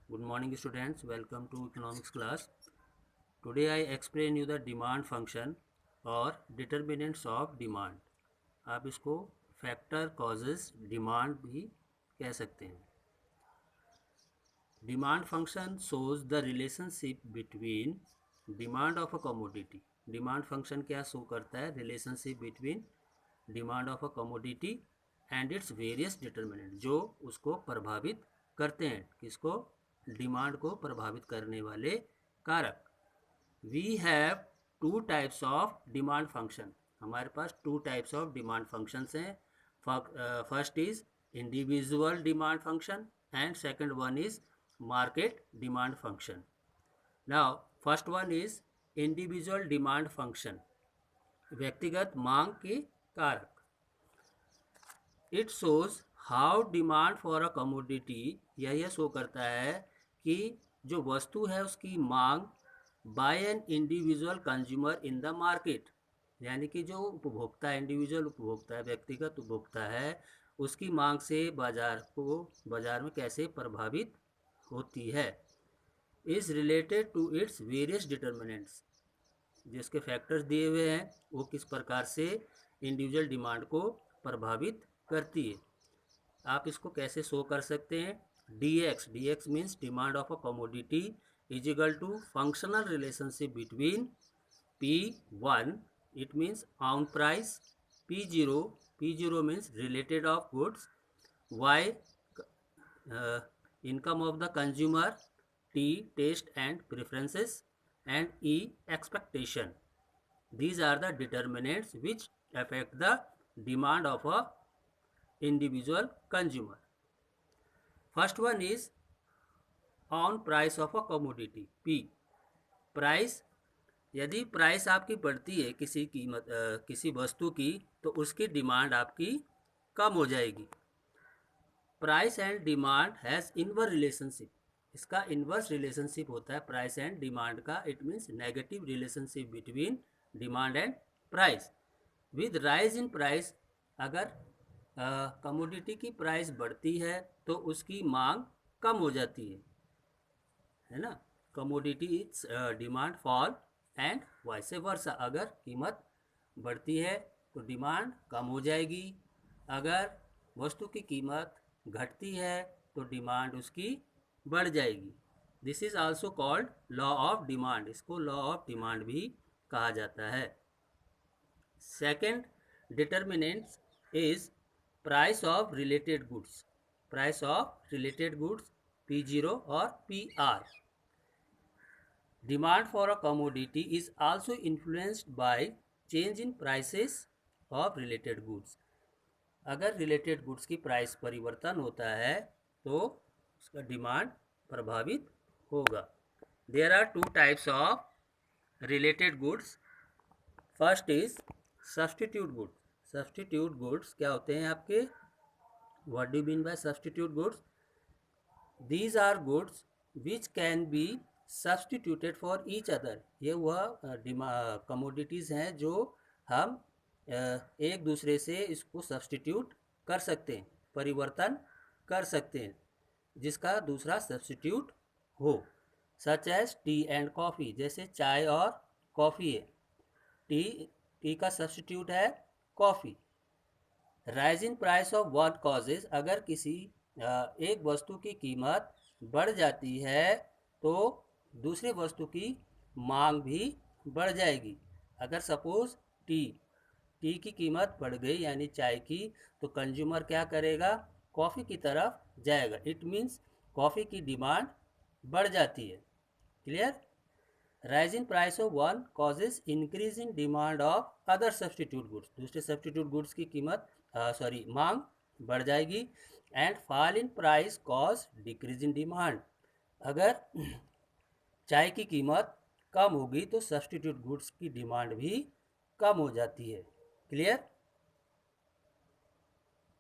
Good morning students, welcome to economics class. Today I explain you the demand function और determinants of demand. आप इसको factor causes demand भी कह सकते हैं. Demand function shows the relationship between demand of a commodity. Demand function क्या show करता है? Relationship between demand of a commodity and its various determinants, जो उसको प्रभावित करते हैं. किसको? डिमांड को प्रभावित करने वाले कारक. We have two types of demand function. हमारे पास two types of demand functions हैं. First is individual demand function and second one is market demand function. Now first one is individual demand function, व्यक्तिगत मांग के कारक. It shows how demand for a commodity, यह show करता है कि जो वस्तु है उसकी मांग by an individual consumer in the market, यानी कि जो उपभोक्ता, इंडिविजुअल उपभोक्ता है, व्यक्तिगत उपभोक्ता है, उसकी मांग से बाजार में कैसे प्रभावित होती है. Is related to its various determinants, जिसके फैक्टर्स दिए हुए हैं वो किस प्रकार से इंडिविजुअल डिमांड को प्रभावित करती है. आप इसको कैसे शो कर सकते हैं? dx means demand of a commodity is equal to functional relationship between P1, it means on price, P0 means related of goods, Y income of the consumer, T taste and preferences, and E expectation. These are the determinants which affect the demand of a individual consumer. First one is on price of a commodity, P. Price, यदि price आपकी बढ़ती है किसी कीमत किसी वस्तु की, तो उसकी डिमांड आपकी कम हो जाएगी. Price and demand has inverse relationship, इसका इन्वर्स रिलेशनशिप होता है प्राइस एंड डिमांड का. It means negative relationship between demand and price. With rise in price, अगर कमोडिटी की प्राइस बढ़ती है तो उसकी मांग कम हो जाती है ना. Commodity it's demand fall and vice versa. अगर कीमत बढ़ती है तो डिमांड कम हो जाएगी. अगर वस्तु की कीमत घटती है तो डिमांड उसकी बढ़ जाएगी. This is also called law of demand. इसको लॉ ऑफ डिमांड भी कहा जाता है. Second determinant is price of related goods. Price of related goods P0 और PR. Demand for a commodity is also influenced by change in prices of related goods. अगर related goods की price परिवर्तन होता है तो उसका डिमांड प्रभावित होगा. There are two types of related goods. First is substitute goods. Substitute goods क्या होते हैं आपके? What do you mean by substitute goods? These are goods which can be substituted for each other. ये वह commodities हैं जो हम एक दूसरे से इसको सब्स्टिट्यूट कर सकते हैं, परिवर्तन कर सकते हैं, जिसका दूसरा सब्स्टिट्यूट हो. Such as tea and coffee, जैसे चाय और कॉफ़ी है. टी का सब्स्टिट्यूट है coffee. Rise in price of one causes, अगर किसी एक वस्तु की कीमत बढ़ जाती है तो दूसरे वस्तु की मांग भी बढ़ जाएगी. अगर सपोज टी की कीमत बढ़ गई यानी चाय की, तो कंज्यूमर क्या करेगा? कॉफ़ी की तरफ जाएगा. इट मीन्स कॉफ़ी की डिमांड बढ़ जाती है. Clear? Rise in price of one causes increase in demand of other substitute goods. दूसरे सब्स्टिट्यूट गुड्स की कीमत मांग बढ़ जाएगी. And fall in price cause decrease in demand. अगर चाय की कीमत कम होगी तो सब्स्टिट्यूट गुड्स की डिमांड भी कम हो जाती है. क्लियर?